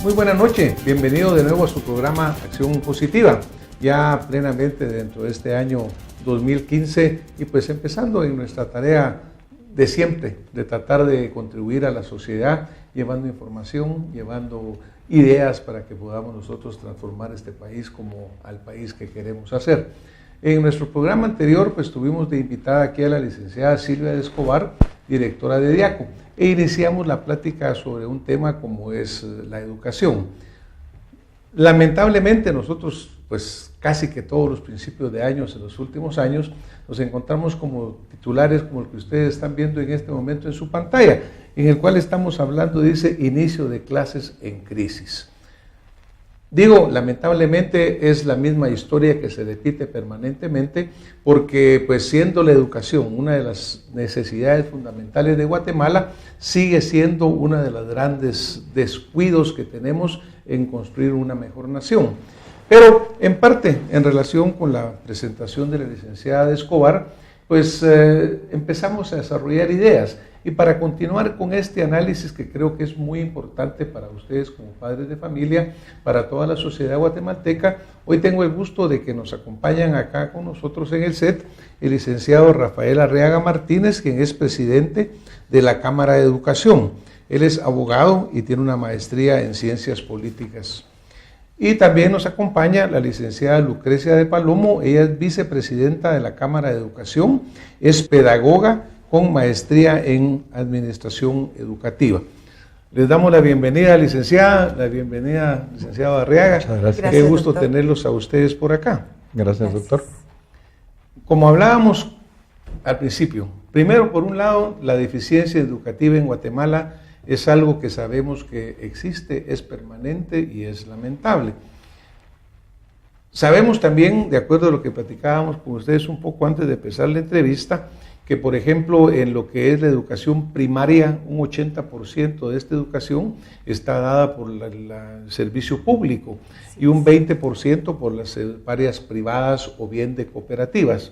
Muy buena noche, bienvenido de nuevo a su programa Acción Positiva, ya plenamente dentro de este año 2015 y pues empezando en nuestra tarea de siempre, de tratar de contribuir a la sociedad, llevando información, llevando ideas para que podamos nosotros transformar este país como al país que queremos hacer. En nuestro programa anterior pues tuvimos de invitada aquí a la licenciada Silvia de Escobar, directora de DIACO, e iniciamos la plática sobre un tema como es la educación. Lamentablemente nosotros, pues casi que todos los principios de años, en los últimos años, nos encontramos como titulares como el que ustedes están viendo en este momento en su pantalla, en el cual estamos hablando, dice, inicio de clases en crisis. Digo, lamentablemente es la misma historia que se repite permanentemente porque pues siendo la educación una de las necesidades fundamentales de Guatemala, sigue siendo una de los grandes descuidos que tenemos en construir una mejor nación. Pero en parte, en relación con la presentación de la licenciada de Escobar, pues empezamos a desarrollar ideas. Y para continuar con este análisis que creo que es muy importante para ustedes como padres de familia, para toda la sociedad guatemalteca, hoy tengo el gusto de que nos acompañan acá con nosotros en el set el licenciado Rafael Arriaga Martínez, quien es presidente de la Cámara de Educación. Él es abogado y tiene una maestría en Ciencias Políticas. Y también nos acompaña la licenciada Lucrecia de Palomo, ella es vicepresidenta de la Cámara de Educación, es pedagoga con maestría en Administración Educativa. Les damos la bienvenida, licenciada, licenciado Arriaga. Muchas gracias. Qué gusto doctor. Tenerlos a ustedes por acá. Gracias, doctor. Como hablábamos al principio, primero, por un lado, la deficiencia educativa en Guatemala es algo que sabemos que existe, es permanente y es lamentable. Sabemos también, de acuerdo a lo que platicábamos con ustedes un poco antes de empezar la entrevista, que por ejemplo en lo que es la educación primaria, un 80% de esta educación está dada por el servicio público y un 20% por las áreas privadas o bien de cooperativas.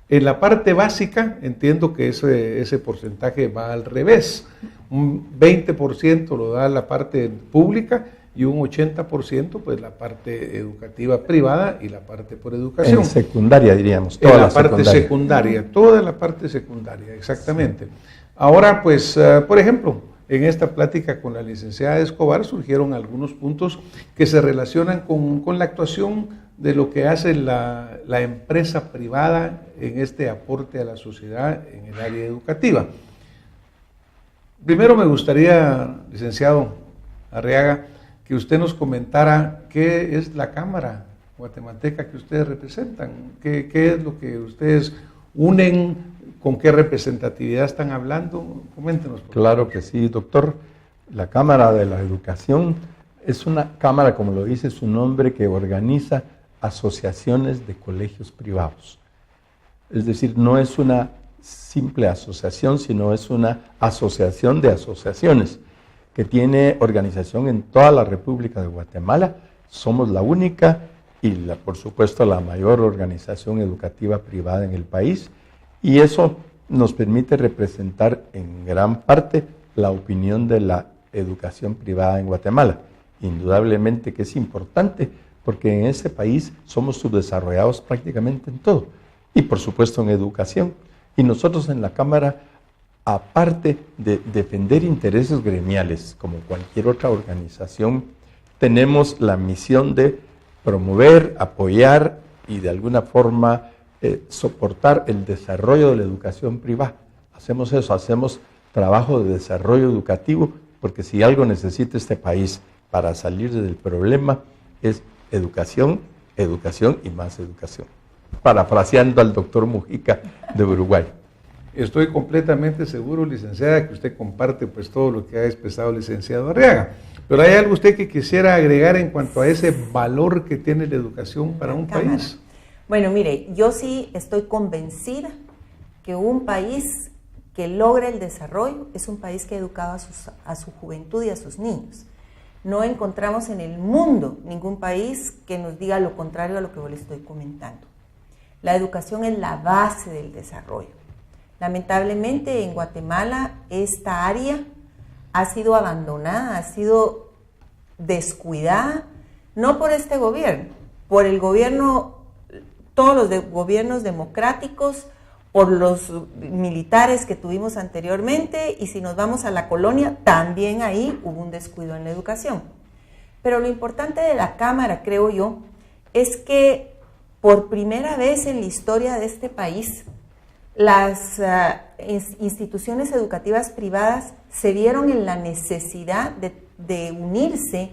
En la parte básica entiendo que ese porcentaje va al revés, un 20% lo da la parte pública y un 80% pues la parte educativa privada y la parte por educación. En secundaria diríamos, toda la parte secundaria, toda la parte secundaria, exactamente. Sí. Ahora pues, por ejemplo, en esta plática con la licenciada Escobar surgieron algunos puntos que se relacionan con la actuación de lo que hace la empresa privada en este aporte a la sociedad en el área educativa. Primero me gustaría, licenciado Arriaga, que usted nos comentara qué es la Cámara guatemalteca que ustedes representan, qué es lo que ustedes unen, con qué representatividad están hablando. Coméntenos. Claro que sí, doctor. La Cámara de la Educación es una cámara, como lo dice su nombre, que organiza asociaciones de colegios privados. Es decir, no es una simple asociación, sino es una asociación de asociaciones que tiene organización en toda la República de Guatemala. Somos la única y por supuesto la mayor organización educativa privada en el país, y eso nos permite representar en gran parte la opinión de la educación privada en Guatemala. Indudablemente que es importante porque en ese país somos subdesarrollados prácticamente en todo y por supuesto en educación, y nosotros en la Cámara, aparte de defender intereses gremiales, como cualquier otra organización, tenemos la misión de promover, apoyar y de alguna forma soportar el desarrollo de la educación privada. Hacemos eso, hacemos trabajo de desarrollo educativo, porque si algo necesita este país para salir del problema es educación, educación y más educación. Parafraseando al doctor Mujica de Uruguay. Estoy completamente seguro, licenciada, que usted comparte pues todo lo que ha expresado el licenciado Arriaga. Pero ¿hay algo usted que quisiera agregar en cuanto a ese valor que tiene la educación para un país? Bueno, mire, yo sí estoy convencida que un país que logra el desarrollo es un país que ha educado a su juventud y a sus niños. No encontramos en el mundo ningún país que nos diga lo contrario a lo que yo le estoy comentando. La educación es la base del desarrollo. Lamentablemente en Guatemala esta área ha sido abandonada, ha sido descuidada, no por este gobierno, por el gobierno, todos los gobiernos democráticos, por los militares que tuvimos anteriormente, y si nos vamos a la colonia, también ahí hubo un descuido en la educación. Pero lo importante de la Cámara, creo yo, es que por primera vez en la historia de este país, las instituciones educativas privadas se vieron en la necesidad de unirse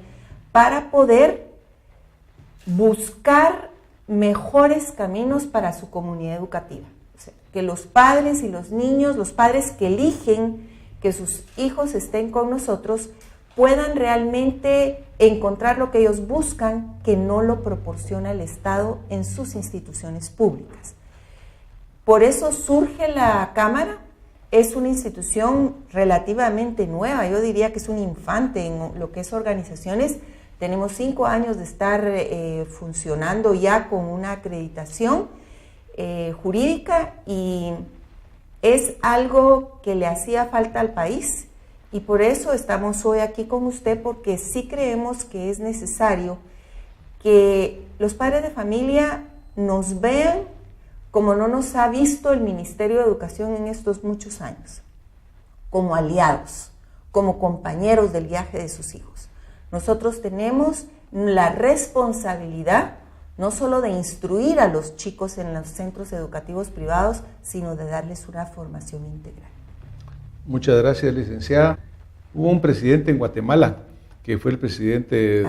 para poder buscar mejores caminos para su comunidad educativa. O sea, que los padres y los niños, los padres que eligen que sus hijos estén con nosotros, puedan realmente encontrar lo que ellos buscan, que no lo proporciona el Estado en sus instituciones públicas. Por eso surge la Cámara. Es una institución relativamente nueva, yo diría que es un infante en lo que es organizaciones. Tenemos 5 años de estar funcionando ya con una acreditación jurídica, y es algo que le hacía falta al país, y por eso estamos hoy aquí con usted, porque sí creemos que es necesario que los padres de familia nos vean como no nos ha visto el Ministerio de Educación en estos muchos años, como aliados, como compañeros del viaje de sus hijos. Nosotros tenemos la responsabilidad no solo de instruir a los chicos en los centros educativos privados, sino de darles una formación integral. Muchas gracias, licenciada. Hubo un presidente en Guatemala, que fue el presidente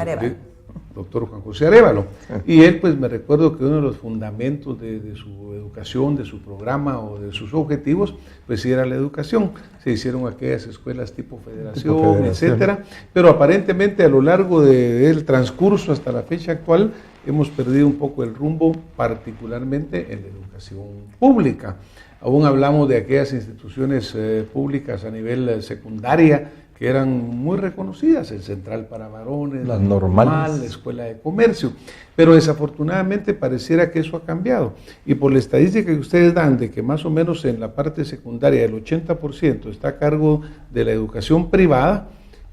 doctor Juan José Arévalo, y él, pues me recuerdo que uno de los fundamentos de su educación, de su programa o de sus objetivos, pues sí era la educación. Se hicieron aquellas escuelas tipo federación, etcétera, pero aparentemente a lo largo del transcurso hasta la fecha actual hemos perdido un poco el rumbo, particularmente en la educación pública. Aún hablamos de aquellas instituciones públicas a nivel secundaria que eran muy reconocidas, el Central para Varones, las normales, la Escuela de Comercio, pero desafortunadamente pareciera que eso ha cambiado, y por la estadística que ustedes dan de que más o menos en la parte secundaria el 80% está a cargo de la educación privada,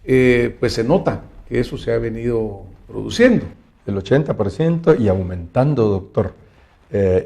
pues se nota que eso se ha venido produciendo. El 80% y aumentando, doctor,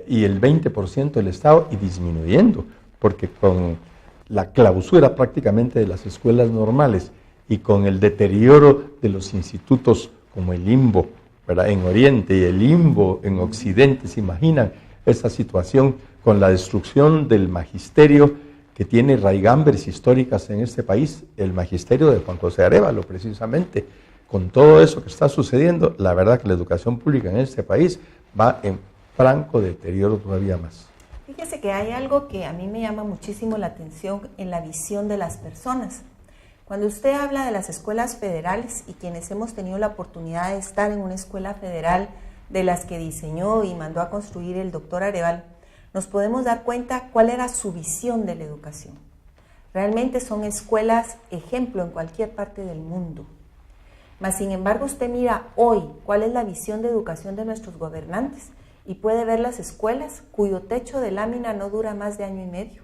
y el 20% el Estado, y disminuyendo, porque con la clausura prácticamente de las escuelas normales y con el deterioro de los institutos como el IMBO, ¿verdad?, en Oriente, y el IMBO en Occidente, ¿se imaginan esa situación con la destrucción del magisterio que tiene raigambres históricas en este país? El magisterio de Juan José Arévalo, precisamente. Con todo eso que está sucediendo, la verdad que la educación pública en este país va en franco deterioro todavía más. Fíjese que hay algo que a mí me llama muchísimo la atención en la visión de las personas. Cuando usted habla de las escuelas federales, y quienes hemos tenido la oportunidad de estar en una escuela federal de las que diseñó y mandó a construir el doctor Arévalo, nos podemos dar cuenta cuál era su visión de la educación. Realmente son escuelas ejemplo en cualquier parte del mundo. Mas, sin embargo, usted mira hoy cuál es la visión de educación de nuestros gobernantes, y puede ver las escuelas cuyo techo de lámina no dura más de 1 año y medio.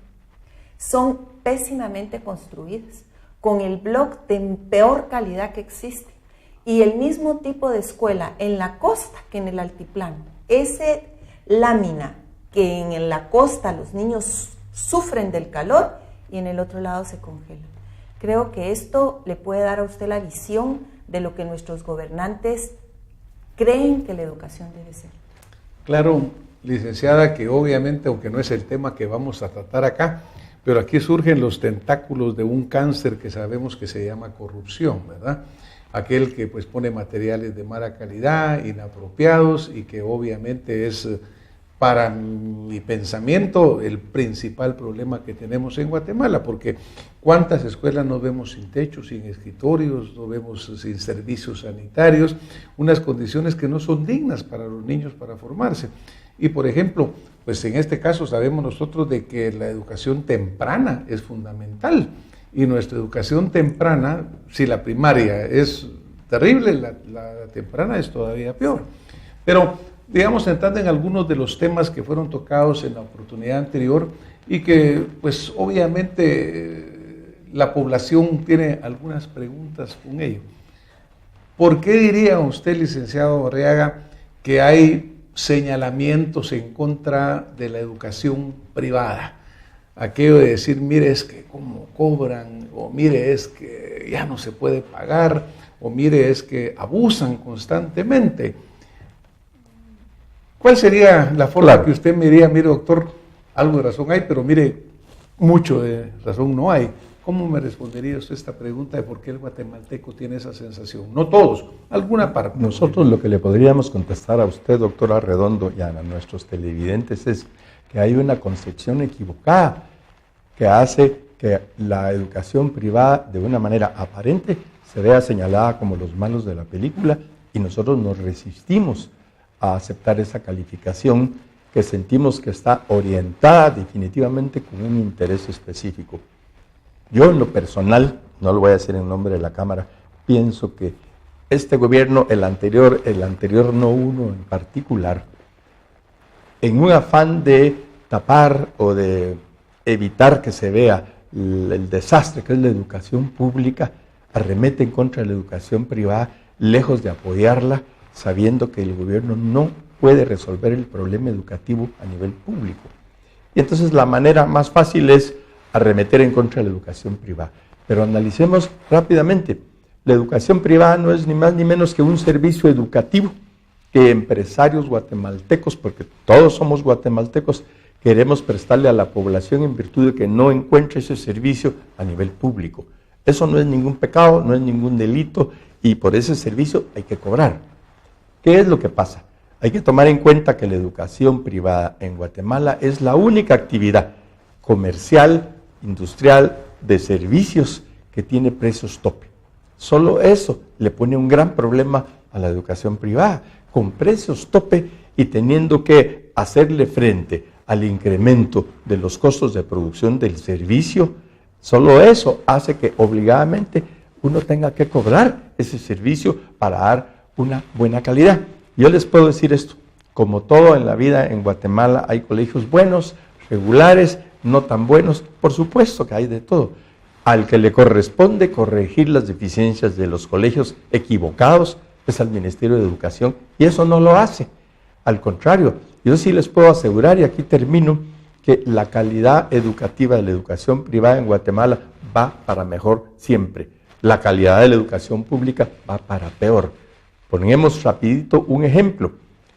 Son pésimamente construidas, con el bloc de peor calidad que existe, y el mismo tipo de escuela en la costa que en el altiplano. Ese lámina que en la costa los niños sufren del calor y en el otro lado se congelan. Creo que esto le puede dar a usted la visión de lo que nuestros gobernantes creen que la educación debe ser. Claro, licenciada, que obviamente, aunque no es el tema que vamos a tratar acá, pero aquí surgen los tentáculos de un cáncer que sabemos que se llama corrupción, ¿verdad? Aquel que pues pone materiales de mala calidad, inapropiados, y que obviamente es, para mi pensamiento, el principal problema que tenemos en Guatemala, porque ¿cuántas escuelas nos vemos sin techo, sin escritorios, nos vemos sin servicios sanitarios, unas condiciones que no son dignas para los niños para formarse? Y por ejemplo, pues en este caso sabemos nosotros de que la educación temprana es fundamental, y nuestra educación temprana, si la primaria es terrible, la temprana es todavía peor. Pero digamos, entrando en algunos de los temas que fueron tocados en la oportunidad anterior, y que pues obviamente la población tiene algunas preguntas con ello. ¿Por qué diría usted, licenciado Borreaga, que hay señalamientos en contra de la educación privada? Aquello de decir, mire, es que cómo cobran, o mire, es que ya no se puede pagar, o mire, es que abusan constantemente. ¿Cuál sería la forma que usted me diría, mire, doctor, algo de razón hay, pero mire, mucho de razón no hay? ¿Cómo me respondería usted esta pregunta de por qué el guatemalteco tiene esa sensación? No todos, alguna parte. Nosotros lo que le podríamos contestar a usted, doctor Arredondo, y a nuestros televidentes es que hay una concepción equivocada que hace que la educación privada, de una manera aparente, se vea señalada como los malos de la película, y nosotros nos resistimos a aceptar esa calificación que sentimos que está orientada definitivamente con un interés específico. Yo en lo personal, no lo voy a decir en nombre de la Cámara, pienso que este gobierno, el anterior no uno en particular, en un afán de tapar o de evitar que se vea el desastre que es la educación pública, arremete en contra de la educación privada, lejos de apoyarla, sabiendo que el gobierno no puede resolver el problema educativo a nivel público. Y entonces la manera más fácil es arremeter en contra de la educación privada. Pero analicemos rápidamente. La educación privada no es ni más ni menos que un servicio educativo que empresarios guatemaltecos, porque todos somos guatemaltecos, queremos prestarle a la población en virtud de que no encuentre ese servicio a nivel público. Eso no es ningún pecado, no es ningún delito, y por ese servicio hay que cobrar. ¿Qué es lo que pasa? Hay que tomar en cuenta que la educación privada en Guatemala es la única actividad comercial, industrial, de servicios que tiene precios tope. Solo eso le pone un gran problema a la educación privada, con precios tope y teniendo que hacerle frente al incremento de los costos de producción del servicio. Solo eso hace que obligadamente uno tenga que cobrar ese servicio para dar una buena calidad. Yo les puedo decir esto, como todo en la vida en Guatemala hay colegios buenos, regulares, no tan buenos, por supuesto que hay de todo. Al que le corresponde corregir las deficiencias de los colegios equivocados es al Ministerio de Educación, y eso no lo hace. Al contrario, yo sí les puedo asegurar, y aquí termino, que la calidad educativa de la educación privada en Guatemala va para mejor siempre. La calidad de la educación pública va para peor. Ponemos rapidito un ejemplo,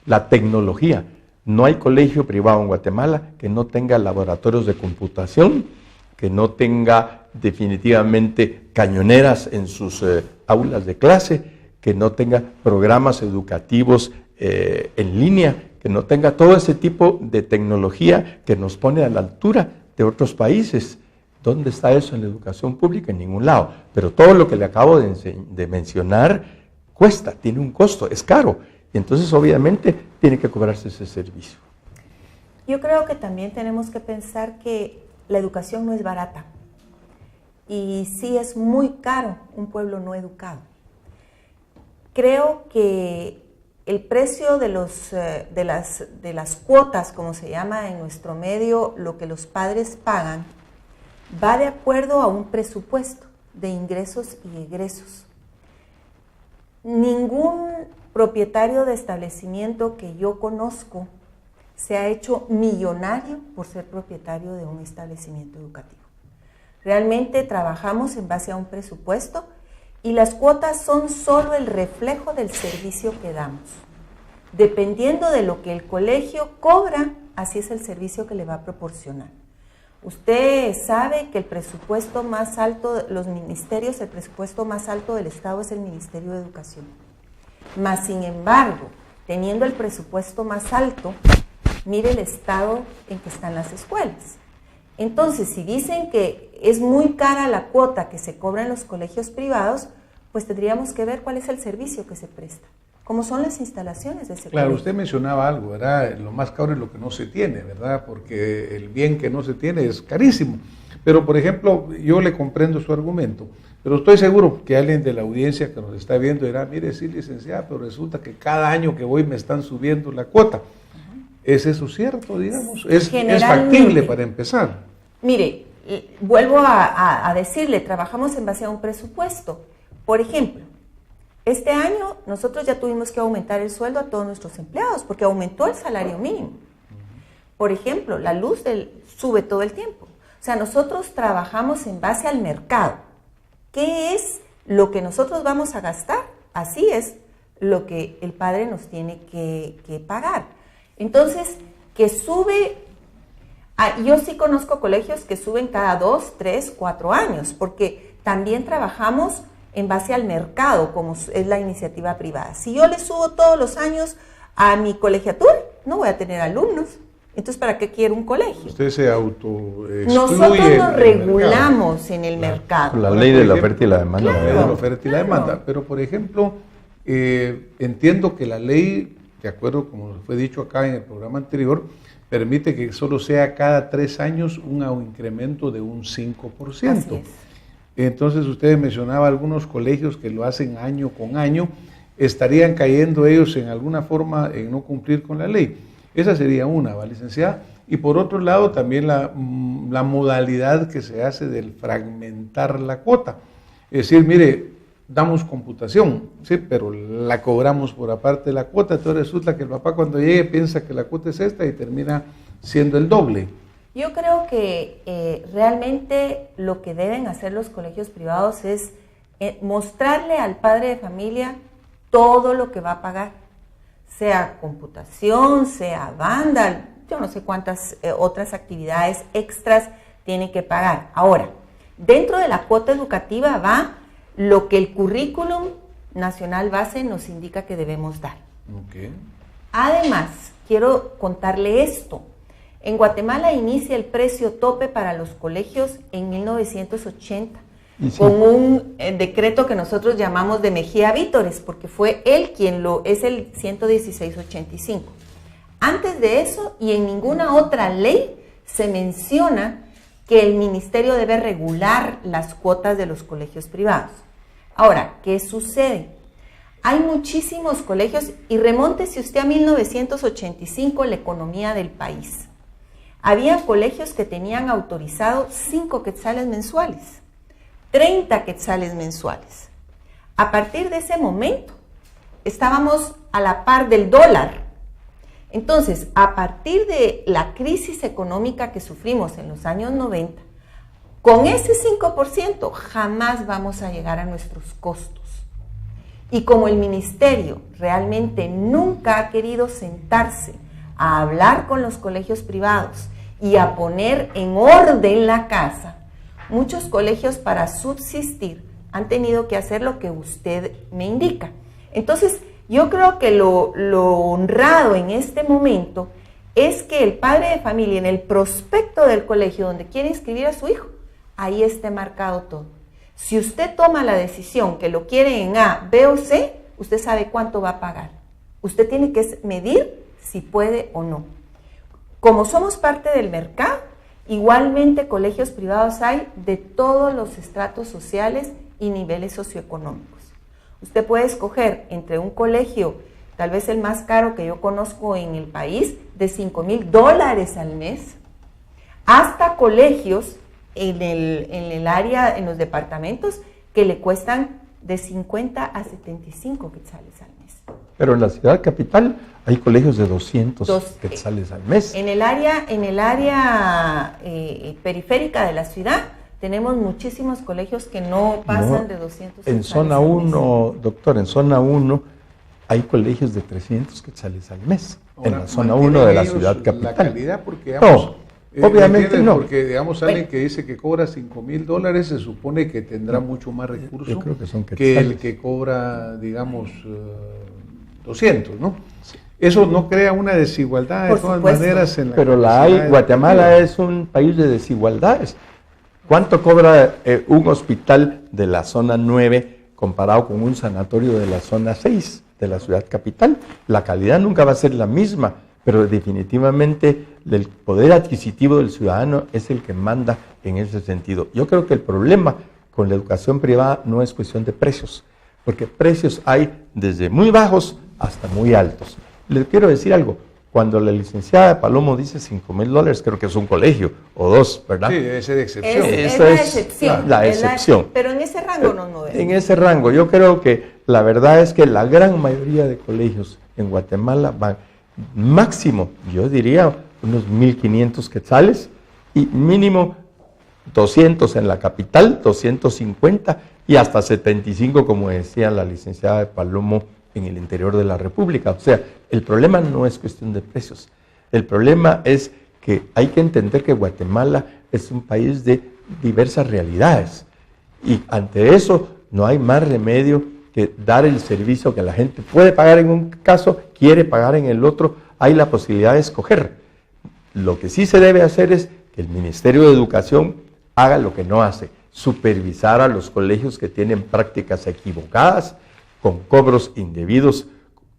la tecnología. No hay colegio privado en Guatemala que no tenga laboratorios de computación, que no tenga definitivamente cañoneras en sus aulas de clase, que no tenga programas educativos en línea, que no tenga todo ese tipo de tecnología que nos pone a la altura de otros países. ¿Dónde está eso en la educación pública? En ningún lado. Pero todo lo que le acabo de mencionar cuesta, tiene un costo, es caro. Y entonces obviamente tiene que cobrarse ese servicio. Yo creo que también tenemos que pensar que la educación no es barata. Y sí es muy caro un pueblo no educado. Creo que el precio de las cuotas, como se llama en nuestro medio, lo que los padres pagan, va de acuerdo a un presupuesto de ingresos y egresos. Ningún propietario de establecimiento que yo conozco se ha hecho millonario por ser propietario de un establecimiento educativo. Realmente trabajamos en base a un presupuesto y las cuotas son solo el reflejo del servicio que damos. Dependiendo de lo que el colegio cobra, así es el servicio que le va a proporcionar. Usted sabe que el presupuesto más alto, los ministerios, el presupuesto más alto del Estado es el Ministerio de Educación. Mas, sin embargo, teniendo el presupuesto más alto, mire el estado en que están las escuelas. Entonces, si dicen que es muy cara la cuota que se cobra en los colegios privados, pues tendríamos que ver cuál es el servicio que se presta, cómo son las instalaciones de ese colegio. Claro, usted mencionaba algo, ¿verdad? Lo más caro es lo que no se tiene, ¿verdad? Porque el bien que no se tiene es carísimo. Pero, por ejemplo, yo le comprendo su argumento, pero estoy seguro que alguien de la audiencia que nos está viendo dirá, mire, sí, licenciada, pero resulta que cada año que voy me están subiendo la cuota. ¿Es eso cierto, digamos? ¿Es factible para empezar? Mire, vuelvo a decirle, trabajamos en base a un presupuesto. Por ejemplo, Este año nosotros ya tuvimos que aumentar el sueldo a todos nuestros empleados porque aumentó el salario mínimo. Por ejemplo, la luz sube todo el tiempo. O sea, nosotros trabajamos en base al mercado. ¿Qué es lo que nosotros vamos a gastar? Así es lo que el padre nos tiene que pagar. Entonces, que sube, yo sí conozco colegios que suben cada 2, 3, 4 años, porque también trabajamos en base al mercado, como es la iniciativa privada. Si yo le subo todos los años a mi colegiatura, no voy a tener alumnos. Entonces, ¿para qué quiero un colegio? Usted se autoexcluye. Nosotros nos regulamos en el mercado. La ley de la oferta y la demanda. La ley de la oferta y la demanda. Pero, por ejemplo, entiendo que la ley, de acuerdo como fue dicho acá en el programa anterior, permite que solo sea cada 3 años un incremento de un 5%. Así es. Entonces, usted mencionaba algunos colegios que lo hacen año con año. ¿Estarían cayendo ellos en alguna forma en no cumplir con la ley? Esa sería una, ¿va, licenciada? Y por otro lado, también la modalidad que se hace del fragmentar la cuota. Es decir, mire, damos computación, sí, pero la cobramos por aparte de la cuota, entonces resulta que el papá cuando llegue piensa que la cuota es esta y termina siendo el doble. Yo creo que realmente lo que deben hacer los colegios privados es mostrarle al padre de familia todo lo que va a pagar, sea computación, sea banda, yo no sé cuántas otras actividades extras tiene que pagar. Ahora, dentro de la cuota educativa va lo que el currículum nacional base nos indica que debemos dar. Okay. Además, quiero contarle esto. En Guatemala inicia el precio tope para los colegios en 1980, con un decreto que nosotros llamamos de Mejía Vítores, porque fue él quien es el 11685. Antes de eso, y en ninguna otra ley, se menciona que el ministerio debe regular las cuotas de los colegios privados. Ahora, ¿qué sucede? Hay muchísimos colegios, y remóntese usted a 1985, la economía del país. Había colegios que tenían autorizado 5 quetzales mensuales, 30 quetzales mensuales. A partir de ese momento, estábamos a la par del dólar. Entonces, a partir de la crisis económica que sufrimos en los años 90, con ese 5% jamás vamos a llegar a nuestros costos. Y como el ministerio realmente nunca ha querido sentarse a hablar con los colegios privados y a poner en orden la casa, muchos colegios para subsistir han tenido que hacer lo que usted me indica. Entonces, yo creo que lo honrado en este momento es que el padre de familia en el prospecto del colegio donde quiere inscribir a su hijo, ahí esté marcado todo. Si usted toma la decisión que lo quiere en A, B o C, usted sabe cuánto va a pagar. Usted tiene que medir si puede o no. Como somos parte del mercado, igualmente colegios privados hay de todos los estratos sociales y niveles socioeconómicos. Usted puede escoger entre un colegio, tal vez el más caro que yo conozco en el país, de $5,000 al mes, hasta colegios en el área, en los departamentos, que le cuestan de 50 a 75 quetzales al mes. Pero en la ciudad capital hay colegios de 200 quetzales al mes. En el área periférica de la ciudad tenemos muchísimos colegios que no pasan de 200 en quetzales zona 1, doctor, en zona 1 hay colegios de 300 quetzales al mes. Ahora, en la zona 1 de la ciudad capital. La calidad, porque digamos, no, obviamente no. Porque digamos, alguien que dice que cobra $5,000 se supone que tendrá mucho más recursos que el que cobra, digamos, 200, ¿no? Sí. Eso no crea una desigualdad de todas maneras en la. Pero la hay. Guatemala es un país de desigualdades. ¿Cuánto cobra un hospital de la zona 9 comparado con un sanatorio de la zona 6 de la ciudad capital? La calidad nunca va a ser la misma, pero definitivamente el poder adquisitivo del ciudadano es el que manda en ese sentido. Yo creo que el problema con la educación privada no es cuestión de precios, porque precios hay desde muy bajos hasta muy altos. Les quiero decir algo, Cuando la licenciada Palomo dice $5,000, creo que es un colegio o dos, ¿verdad? Sí, debe ser excepción. Esa la es excepción. la excepción. Pero en ese rango no nos En ese rango, yo creo que la verdad es que la gran mayoría de colegios en Guatemala van máximo, yo diría, unos 1,500 quetzales y mínimo 200 en la capital, 250 y hasta 75, como decía la licenciada Palomo, en el interior de la República. O sea, el problema no es cuestión de precios. El problema es que hay que entender que Guatemala es un país de diversas realidades. Y ante eso no hay más remedio que dar el servicio que la gente puede pagar en un caso, quiere pagar en el otro, hay la posibilidad de escoger. Lo que sí se debe hacer es que el Ministerio de Educación haga lo que no hace, supervisar a los colegios que tienen prácticas equivocadas, con cobros indebidos,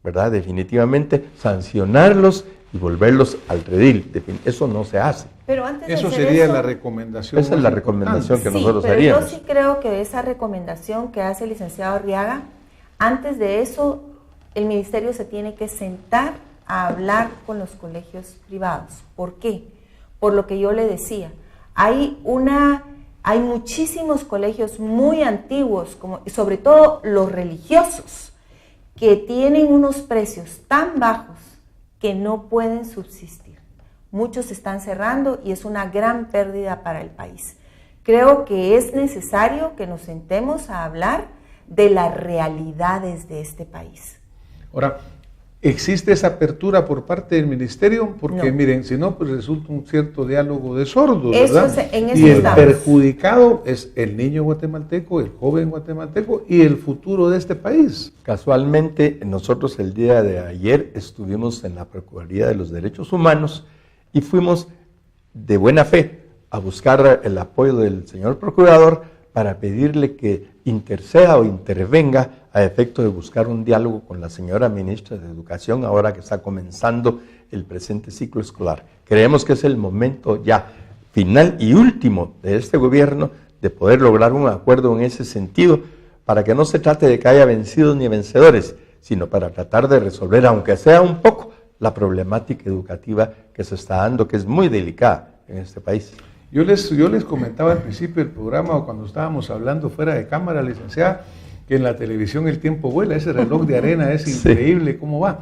¿verdad? Definitivamente, sancionarlos y volverlos al redil. Eso no se hace. Pero antes de eso hacer sería eso, la recomendación. Esa es la recomendación que nosotros pero haríamos. yo sí creo que esa recomendación que hace el licenciado Arriaga, antes de eso, el ministerio se tiene que sentar a hablar con los colegios privados. ¿Por qué? Por lo que yo le decía, hay muchísimos colegios muy antiguos, sobre todo los religiosos, que tienen unos precios tan bajos que no pueden subsistir. Muchos están cerrando y es una gran pérdida para el país. Creo que es necesario que nos sentemos a hablar de las realidades de este país. Ahora, ¿existe esa apertura por parte del ministerio? Porque No. miren, si no, pues resulta un cierto diálogo de sordos, Eso ¿verdad? en eso Y el estamos. perjudicado es el niño guatemalteco, el joven guatemalteco y el futuro de este país. Casualmente, nosotros el día de ayer estuvimos en la Procuraduría de los Derechos Humanos y fuimos de buena fe a buscar el apoyo del señor procurador para pedirle que interceda o intervenga a efecto de buscar un diálogo con la señora ministra de Educación ahora que está comenzando el presente ciclo escolar. Creemos que es el momento ya final y último de este gobierno de poder lograr un acuerdo en ese sentido para que no se trate de que haya vencidos ni vencedores, sino para tratar de resolver, aunque sea un poco, la problemática educativa que se está dando, que es muy delicada en este país. Yo les comentaba al principio del programa o cuando estábamos hablando fuera de cámara, licenciada, que en la televisión el tiempo vuela, ese reloj de arena es increíble cómo va.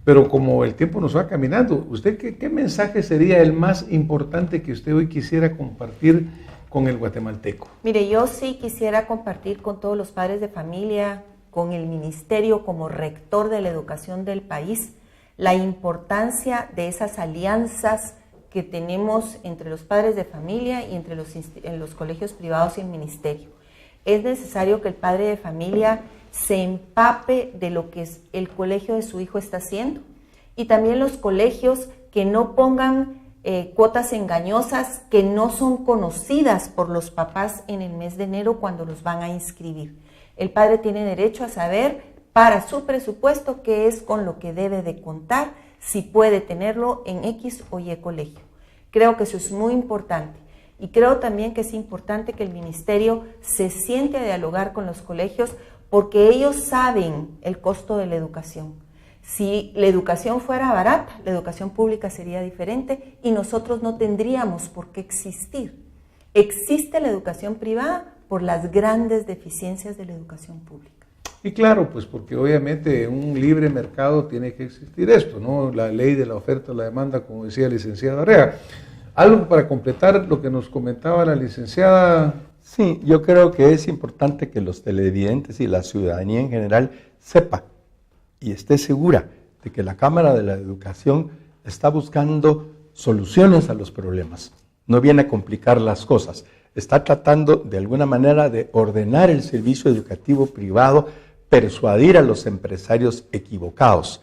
Pero como el tiempo nos va caminando, ¿usted qué mensaje sería el más importante que usted hoy quisiera compartir con el guatemalteco? Mire, yo sí quisiera compartir con todos los padres de familia, con el ministerio como rector de la educación del país, la importancia de esas alianzas que tenemos entre los padres de familia y entre los colegios privados y el ministerio. Es necesario que el padre de familia se empape de lo que el colegio de su hijo está haciendo y también los colegios que no pongan cuotas engañosas que no son conocidas por los papás en el mes de enero cuando los van a inscribir. El padre tiene derecho a saber para su presupuesto qué es con lo que debe de contar, si puede tenerlo en X o Y colegio. Creo que eso es muy importante y creo también que es importante que el ministerio se siente a dialogar con los colegios porque ellos saben el costo de la educación. Si la educación fuera barata, la educación pública sería diferente y nosotros no tendríamos por qué existir. Existe la educación privada por las grandes deficiencias de la educación pública. Y claro, pues porque obviamente en un libre mercado tiene que existir esto, ¿no? La ley de la oferta y la demanda, como decía la licenciada Arriaga. ¿Algo para completar lo que nos comentaba la licenciada? Sí, yo creo que es importante que los televidentes y la ciudadanía en general sepa y esté segura de que la Cámara de la Educación está buscando soluciones a los problemas. No viene a complicar las cosas. Está tratando de alguna manera de ordenar el servicio educativo privado, persuadir a los empresarios equivocados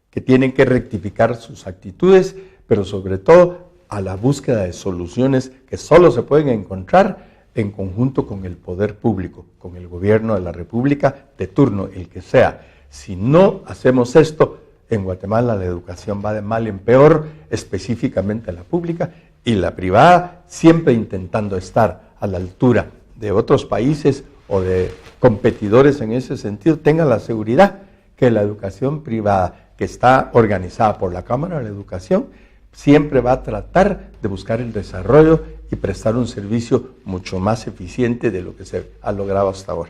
que tienen que rectificar sus actitudes, pero sobre todo a la búsqueda de soluciones que solo se pueden encontrar en conjunto con el poder público, con el gobierno de la República de turno, el que sea. Si no hacemos esto, en Guatemala la educación va de mal en peor, específicamente la pública, y la privada siempre intentando estar a la altura de otros países o de competidores en ese sentido. Tengan la seguridad que la educación privada, que está organizada por la Cámara de la Educación, siempre va a tratar de buscar el desarrollo y prestar un servicio mucho más eficiente de lo que se ha logrado hasta ahora.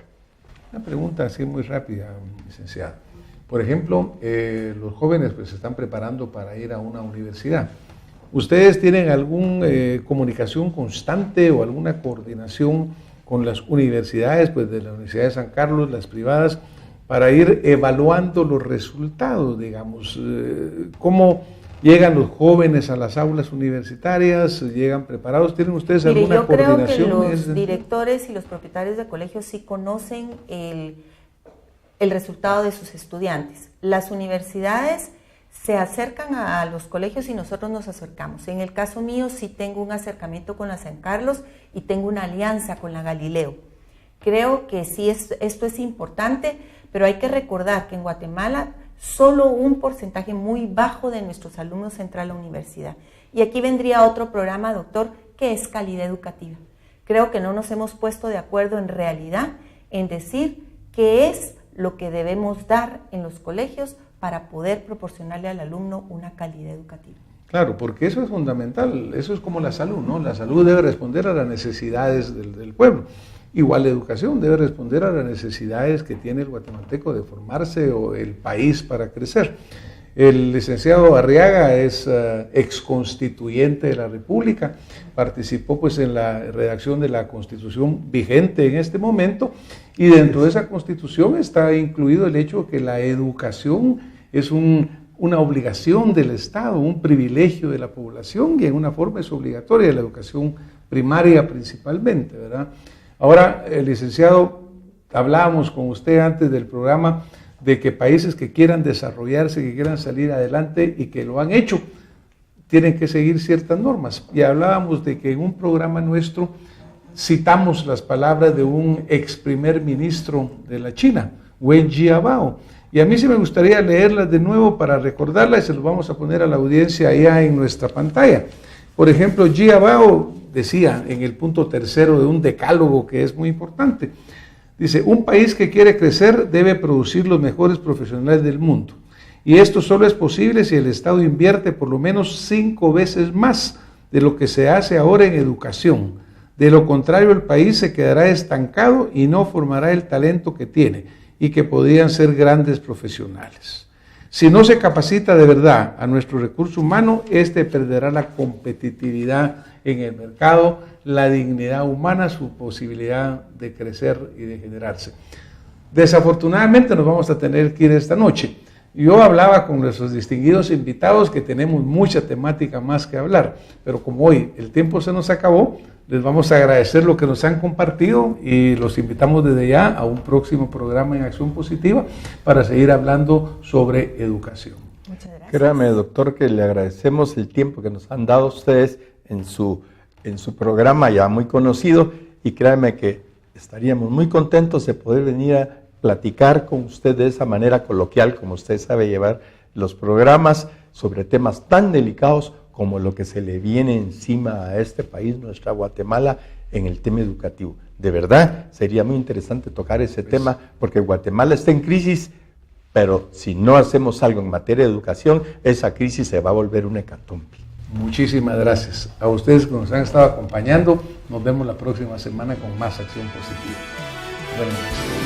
Una pregunta así muy rápida, licenciado. Por ejemplo, los jóvenes pues se están preparando para ir a una universidad. ¿Ustedes tienen alguna comunicación constante o alguna coordinación con las universidades, pues de la Universidad de San Carlos, las privadas, para ir evaluando los resultados, digamos? ¿Cómo llegan los jóvenes a las aulas universitarias? ¿Llegan preparados? ¿Tienen ustedes alguna coordinación? Yo creo que los directores y los propietarios de colegios sí conocen el resultado de sus estudiantes. Las universidades se acercan a los colegios y nosotros nos acercamos. En el caso mío sí tengo un acercamiento con la San Carlos y tengo una alianza con la Galileo. Creo que sí, esto es importante, pero hay que recordar que en Guatemala solo un porcentaje muy bajo de nuestros alumnos entra a la universidad. Y aquí vendría otro programa, doctor, que es calidad educativa. Creo que no nos hemos puesto de acuerdo en realidad en decir qué es lo que debemos dar en los colegios para poder proporcionarle al alumno una calidad educativa. Claro, porque eso es fundamental, eso es como la salud, ¿no? La salud debe responder a las necesidades del pueblo. Igual la educación debe responder a las necesidades que tiene el guatemalteco de formarse o el país para crecer. El licenciado Arriaga es exconstituyente de la República, participó pues en la redacción de la Constitución vigente en este momento, y dentro de esa Constitución está incluido el hecho de que la educación es una obligación del Estado, un privilegio de la población, y en una forma es obligatoria, la educación primaria principalmente, ¿verdad? Ahora, licenciado, hablábamos con usted antes del programa de que países que quieran desarrollarse, que quieran salir adelante y que lo han hecho, tienen que seguir ciertas normas. Y hablábamos de que en un programa nuestro citamos las palabras de un ex primer ministro de la China, Wen Jiabao. Y a mí sí me gustaría leerlas de nuevo para recordarlas y se los vamos a poner a la audiencia allá en nuestra pantalla. Por ejemplo, Jiabao decía en el punto 3 de un decálogo que es muy importante. Dice, un país que quiere crecer debe producir los mejores profesionales del mundo. Y esto solo es posible si el Estado invierte por lo menos 5 veces más de lo que se hace ahora en educación. De lo contrario, el país se quedará estancado y no formará el talento que tiene y que podrían ser grandes profesionales. Si no se capacita de verdad a nuestro recurso humano, este perderá la competitividad en el mercado, la dignidad humana, su posibilidad de crecer y de generarse. Desafortunadamente nos vamos a tener que ir esta noche. Yo hablaba con nuestros distinguidos invitados que tenemos mucha temática más que hablar, pero como hoy el tiempo se nos acabó, les vamos a agradecer lo que nos han compartido y los invitamos desde ya a un próximo programa en Acción Positiva para seguir hablando sobre educación. Muchas gracias. Créame, doctor, que le agradecemos el tiempo que nos han dado ustedes en su programa ya muy conocido, y créame que estaríamos muy contentos de poder venir a platicar con usted de esa manera coloquial, como usted sabe llevar los programas sobre temas tan delicados como lo que se le viene encima a este país, nuestra Guatemala, en el tema educativo. De verdad, sería muy interesante tocar ese tema, porque Guatemala está en crisis, pero si no hacemos algo en materia de educación, esa crisis se va a volver una hecatombe. Muchísimas gracias a ustedes que nos han estado acompañando. Nos vemos la próxima semana con más Acción Positiva. Buenas noches.